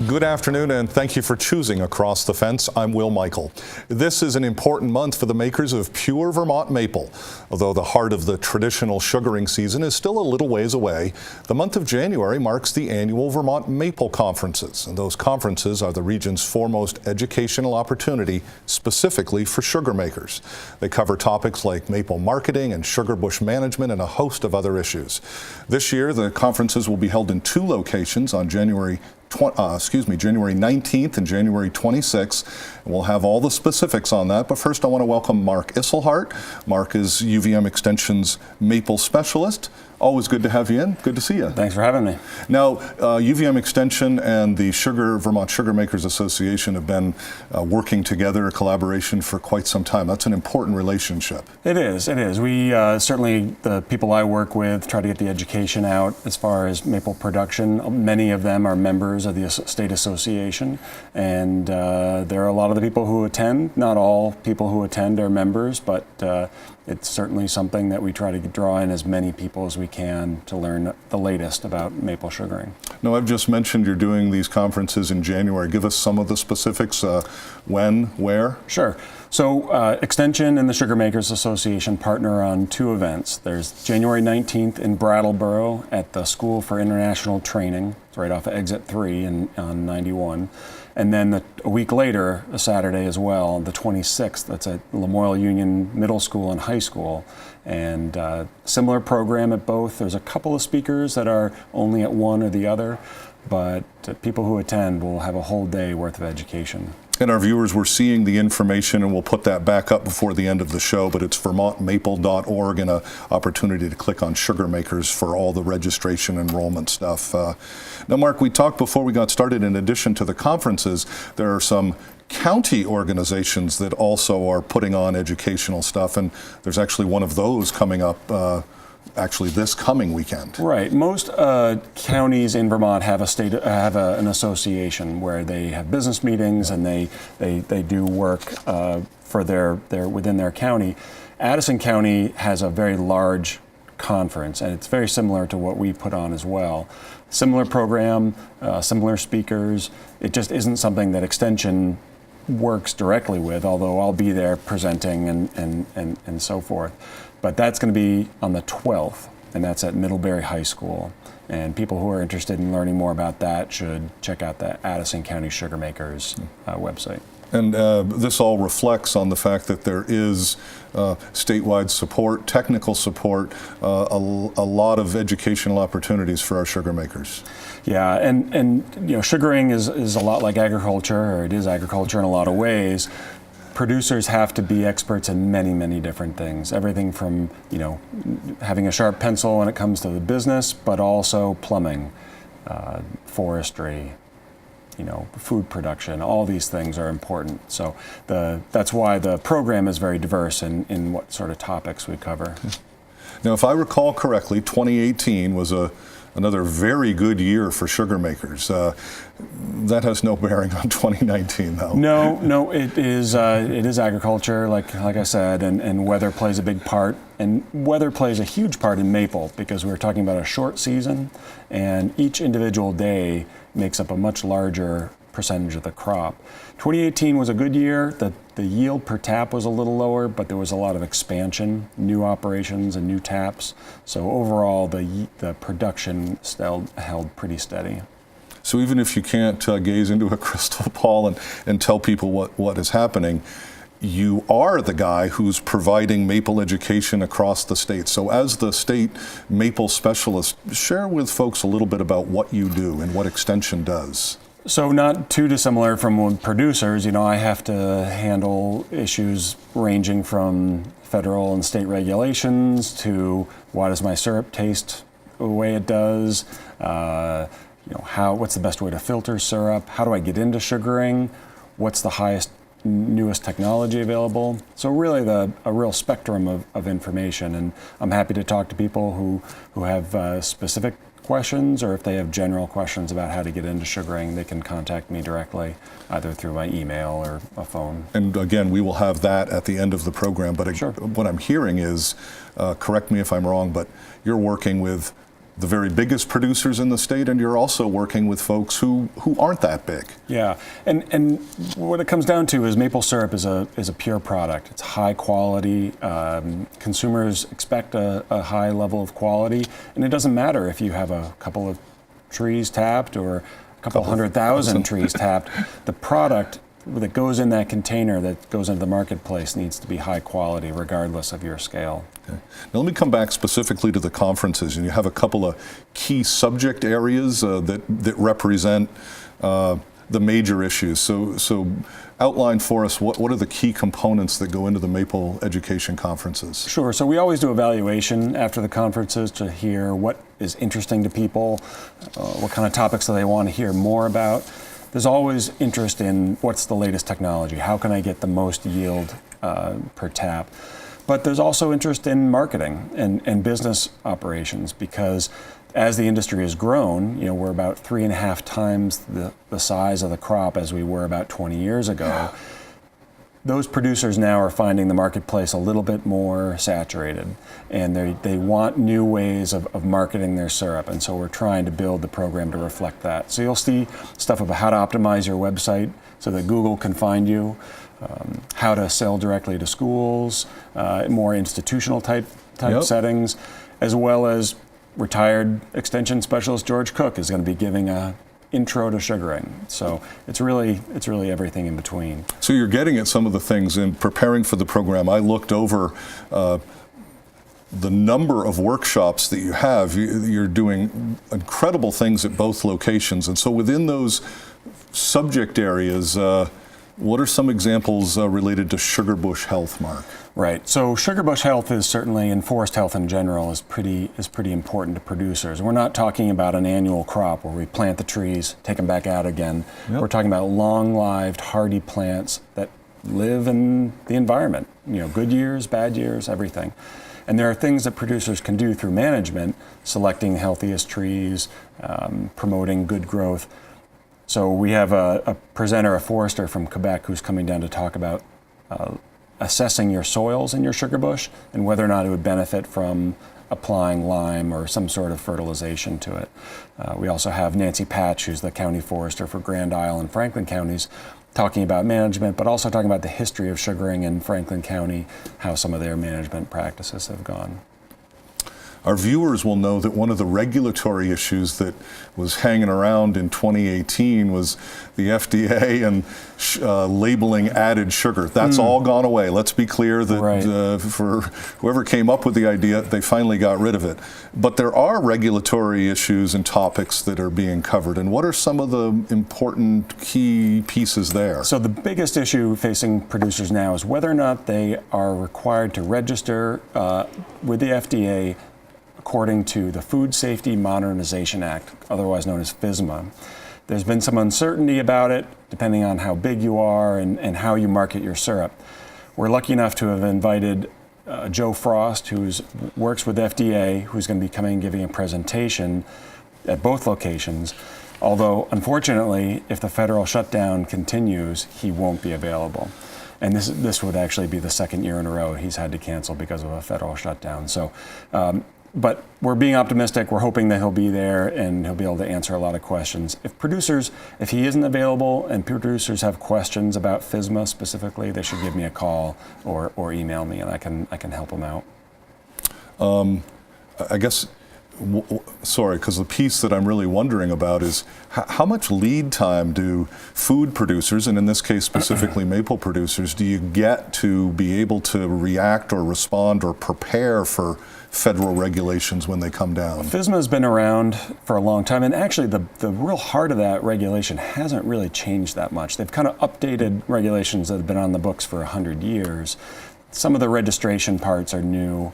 Good afternoon, and thank you for choosing Across the Fence. I'm Will Michael. This is an important month for the makers of pure Vermont maple. Although the heart of the traditional sugaring season is still a little ways away, the month of January marks the annual Vermont Maple Conferences, and those conferences are the region's foremost educational opportunity specifically for sugar makers. They cover topics like maple marketing and Sugarbush management and a host of other issues. This year, the conferences will be held in two locations on January 19th and January 26th. And we'll have all the specifics on that. But first, I want to welcome Mark Isselhart. Mark is UVM Extension's Maple Specialist. Always good to have you in. Good to see you. Thanks for having me. Now, UVM Extension and the Vermont Sugar Makers Association have been working together, a collaboration for quite some time. That's an important relationship. It is. It is. We certainly, the people I work with, try to get the education out as far as maple production. Many of them are members of the state association, and there are a lot of the people who attend. Not all people who attend are members, but it's certainly something that we try to draw in as many people as we can to learn the latest about maple sugaring. Now, I've just mentioned you're doing these conferences in January. Give us some of the specifics. When, where? Sure. So Extension and the Sugar Makers Association partner on two events. There's January 19th in Brattleboro at the School for International Training. It's right off of Exit 3 on 91. And then a week later, a Saturday as well, the 26th, that's at Lamoille Union Middle School and High School. And similar program at both. There's a couple of speakers that are only at one or the other, but people who attend will have a whole day worth of education. And our viewers were seeing the information, and we'll put that back up before the end of the show, but it's vermontmaple.org and an opportunity to click on Sugar Makers for all the registration enrollment stuff. Now, Mark, we talked before we got started, in addition to the conferences, there are some county organizations that also are putting on educational stuff, and there's actually one of those coming up actually this coming weekend. Right. Most counties in Vermont have an association where they have business meetings and they do work for their within their county. Addison County has a very large conference, and it's very similar to what we put on as well. Similar program, similar speakers. It just isn't something that Extension works directly with, although I'll be there presenting and so forth. But that's going to be on the 12th, and that's at Middlebury High School. And people who are interested in learning more about that should check out the Addison County Sugar Makers website. And this all reflects on the fact that there is statewide support, technical support, a lot of educational opportunities for our sugar makers. Yeah, and you know, sugaring is a lot like agriculture, or it is agriculture in a lot of ways. Producers have to be experts in many, many different things. Everything from, you know, having a sharp pencil when it comes to the business, but also plumbing, forestry, you know, food production. All these things are important. So that's why the program is very diverse in what sort of topics we cover. Now, if I recall correctly, 2018 was another very good year for sugar makers. That has no bearing on 2019, though. No, it is agriculture, like I said, and weather plays a big part. And weather plays a huge part in maple, because we're talking about a short season, and each individual day makes up a much larger percentage of the crop. 2018 was a good year. The yield per tap was a little lower, but there was a lot of expansion, new operations and new taps. So overall, the production held pretty steady. So even if you can't gaze into a crystal ball and tell people what is happening, you are the guy who's providing maple education across the state. So as the state maple specialist, share with folks a little bit about what you do and what Extension does. So not too dissimilar from producers. You know, I have to handle issues ranging from federal and state regulations to why does my syrup taste the way it does, you know, what's the best way to filter syrup, how do I get into sugaring, what's the highest newest technology available. So really a real spectrum of information, and I'm happy to talk to people who have specific questions, or if they have general questions about how to get into sugaring, they can contact me directly, either through my email or a phone. And again, we will have that at the end of the program, but Sure. what I'm hearing is, correct me if I'm wrong, but you're working with the very biggest producers in the state, and you're also working with folks who aren't that big. Yeah, and what it comes down to is maple syrup is a pure product. It's high quality. Consumers expect a high level of quality, and it doesn't matter if you have a couple of trees tapped or a couple 100,000 trees tapped. The product that goes in that container that goes into the marketplace needs to be high quality regardless of your scale. Okay. Now let me come back specifically to the conferences, and you have a couple of key subject areas that represent the major issues. So outline for us what are the key components that go into the Maple Education Conferences? Sure. So we always do evaluation after the conferences to hear what is interesting to people, what kind of topics do they want to hear more about. There's always interest in what's the latest technology, how can I get the most yield per tap. But there's also interest in marketing and business operations, because as the industry has grown, we're about 3.5 times the size of the crop as we were about 20 years ago. Those producers now are finding the marketplace a little bit more saturated, and they want new ways of marketing their syrup, and so we're trying to build the program to reflect that. So you'll see stuff about how to optimize your website so that Google can find you, how to sell directly to schools, more institutional type Yep. settings, as well as retired extension specialist George Cook is going to be giving a intro to sugaring. So it's really everything in between. So you're getting at some of the things in preparing for the program. I looked over the number of workshops that you have. You're doing incredible things at both locations. And so within those subject areas, what are some examples related to Sugarbush Health, Mark? Right. So Sugarbush Health is certainly, and forest health in general, is pretty important to producers. We're not talking about an annual crop where we plant the trees, take them back out again. Yep. We're talking about long-lived, hardy plants that live in the environment. Good years, bad years, everything. And there are things that producers can do through management, selecting healthiest trees, promoting good growth. So we have a presenter, a forester from Quebec, who's coming down to talk about assessing your soils in your sugarbush and whether or not it would benefit from applying lime or some sort of fertilization to it. We also have Nancy Patch, who's the county forester for Grand Isle and Franklin counties, talking about management, but also talking about the history of sugaring in Franklin County, how some of their management practices have gone. Our viewers will know that one of the regulatory issues that was hanging around in 2018 was the FDA and labeling added sugar. That's all gone away. Let's be clear that Right. For whoever came up with the idea, they finally got rid of it. But there are regulatory issues and topics that are being covered. And what are some of the important key pieces there? So the biggest issue facing producers now is whether or not they are required to register with the FDA according to the Food Safety Modernization Act, otherwise known as FSMA. There's been some uncertainty about it, depending on how big you are and how you market your syrup. We're lucky enough to have invited Joe Frost, who works with FDA, who's going to be coming and giving a presentation at both locations. Although, unfortunately, if the federal shutdown continues, he won't be available. And this would actually be the second year in a row he's had to cancel because of a federal shutdown. So. But we're being optimistic. We're hoping that he'll be there and he'll be able to answer a lot of questions. If he isn't available and producers have questions about FSMA specifically, they should give me a call or email me, and I can help them out. I guess, sorry, because the piece that I'm really wondering about is how much lead time do food producers, and in this case specifically maple producers, do you get to be able to react or respond or prepare for federal regulations when they come down? FSMA has been around for a long time, and actually the real heart of that regulation hasn't really changed that much. They've kind of updated regulations that have been on the books for 100 years. Some of the registration parts are new,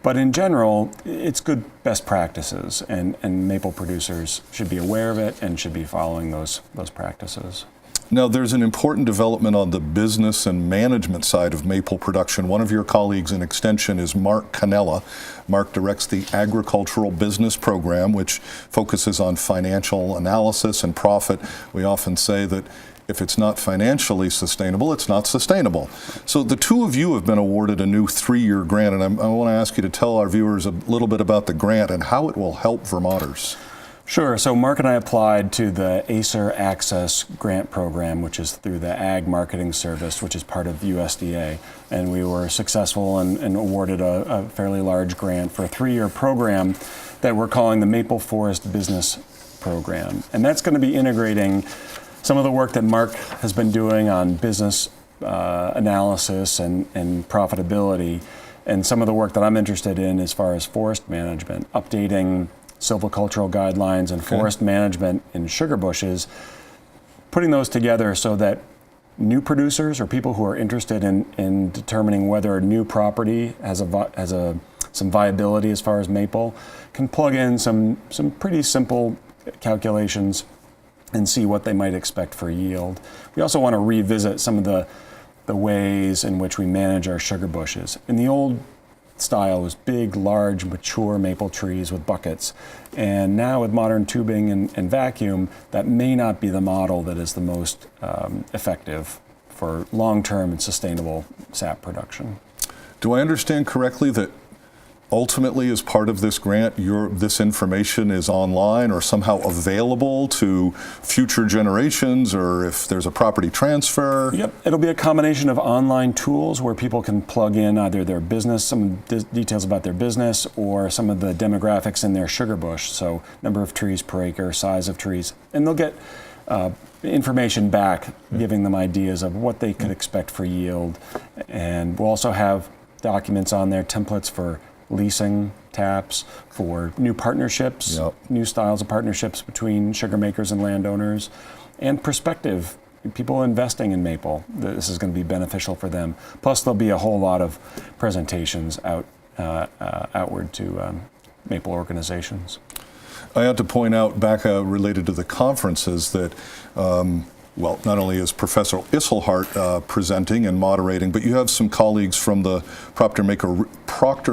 but in general, it's good best practices, and maple producers should be aware of it and should be following those practices. Now, there's an important development on the business and management side of maple production. One of your colleagues in Extension is Mark Cannella. Mark directs the Agricultural Business Program, which focuses on financial analysis and profit. We often say that if it's not financially sustainable, it's not sustainable. So the two of you have been awarded a new 3-year grant, and I want to ask you to tell our viewers a little bit about the grant and how it will help Vermonters. Sure. So Mark and I applied to the ACER Access grant program, which is through the Ag Marketing Service, which is part of USDA. And we were successful and awarded a fairly large grant for a 3-year program that we're calling the Maple Forest Business Program. And that's going to be integrating some of the work that Mark has been doing on business analysis and profitability, and some of the work that I'm interested in as far as forest management, updating silvicultural guidelines and forest management in sugar bushes, putting those together so that new producers or people who are interested in determining whether a new property has some viability as far as maple can plug in some pretty simple calculations and see what they might expect for yield. We also want to revisit some of the ways in which we manage our sugar bushes. In the old style was big, large, mature maple trees with buckets. And now with modern tubing and vacuum, that may not be the model that is the most effective for long-term and sustainable sap production. Do I understand correctly that ultimately, as part of this grant, this information is online or somehow available to future generations, or if there's a property transfer? Yep, it'll be a combination of online tools where people can plug in either their business, some details about their business, or some of the demographics in their sugar bush, so number of trees per acre, size of trees, and they'll get information back giving them ideas of what they could expect for yield. And we'll also have documents on there, templates for leasing taps, for new partnerships, new styles of partnerships between sugar makers and landowners, and prospective people investing in maple. This is going to be beneficial for them. Plus, there'll be a whole lot of presentations outward to maple organizations. I had to point out back related to the conferences that well, not only is Professor Isselhart presenting and moderating, but you have some colleagues from the Proctor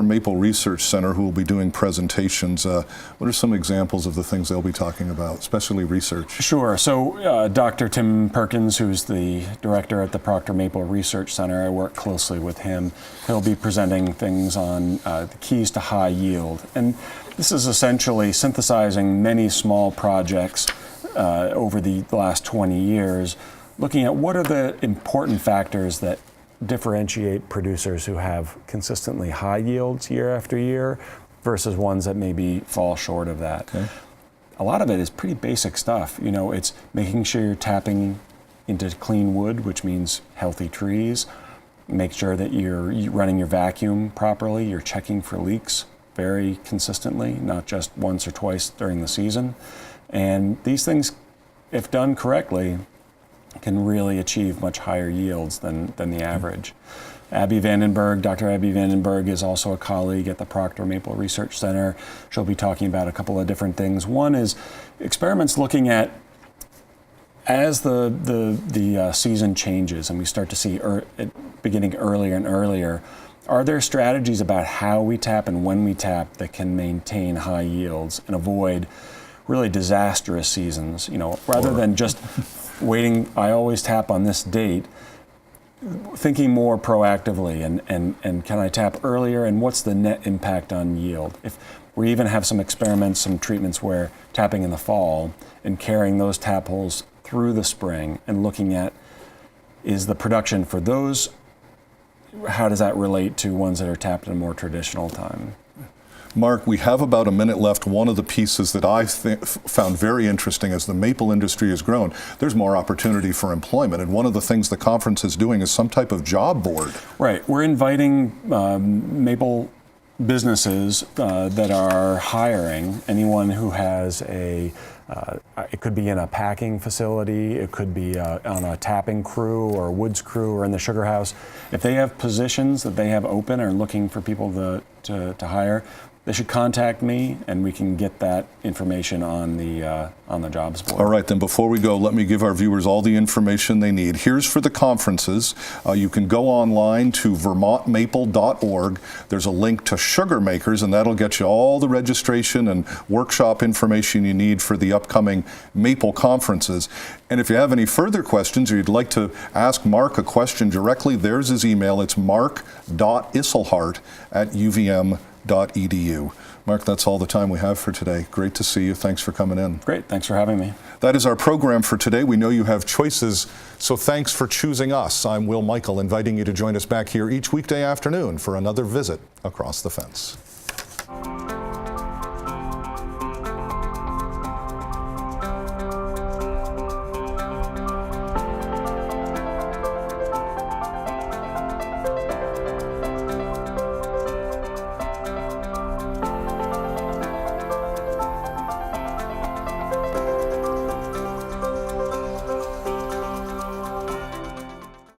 Maple Research Center who will be doing presentations. What are some examples of the things they'll be talking about, especially research? Sure. So Dr. Tim Perkins, who's the director at the Proctor Maple Research Center, I work closely with him. He'll be presenting things on the keys to high yield. And this is essentially synthesizing many small projects over the last 20 years, looking at what are the important factors that differentiate producers who have consistently high yields year after year versus ones that maybe fall short of that. Okay. A lot of it is pretty basic stuff. You know, it's making sure you're tapping into clean wood, which means healthy trees. Make sure that you're running your vacuum properly, you're checking for leaks very consistently, not just once or twice during the season. And these things, if done correctly, can really achieve much higher yields than the average. Abby Vandenberg, Dr. Abby Vandenberg is also a colleague at the Proctor Maple Research Center. She'll be talking about a couple of different things. One is experiments looking at, as the season changes and we start to see it beginning earlier and earlier, are there strategies about how we tap and when we tap that can maintain high yields and avoid really disastrous seasons? You know, rather than just waiting, I always tap on this date, thinking more proactively and can I tap earlier and what's the net impact on yield? If we even have some experiments, some treatments where tapping in the fall and carrying those tap holes through the spring and looking at, is the production for those, how does that relate to ones that are tapped in a more traditional time? Mark, we have about a minute left. One of the pieces that I found very interesting as the maple industry has grown, there's more opportunity for employment. And one of the things the conference is doing is some type of job board. Right. We're inviting maple businesses that are hiring anyone who has it could be in a packing facility, it could be on a tapping crew or a woods crew or in the sugar house. If they have positions that they have open or looking for people to hire, they should contact me, and we can get that information on the jobs board. All right, then before we go, let me give our viewers all the information they need. Here's for the conferences. You can go online to vermontmaple.org. There's a link to Sugar Makers, and that'll get you all the registration and workshop information you need for the upcoming Maple conferences. And if you have any further questions or you'd like to ask Mark a question directly, there's his email. It's mark.isselhart@uvm.edu. Mark, that's all the time we have for today. Great to see you. Thanks for coming in. Great. Thanks for having me. That is our program for today. We know you have choices, so thanks for choosing us. I'm Will Michael, inviting you to join us back here each weekday afternoon for another visit across the fence.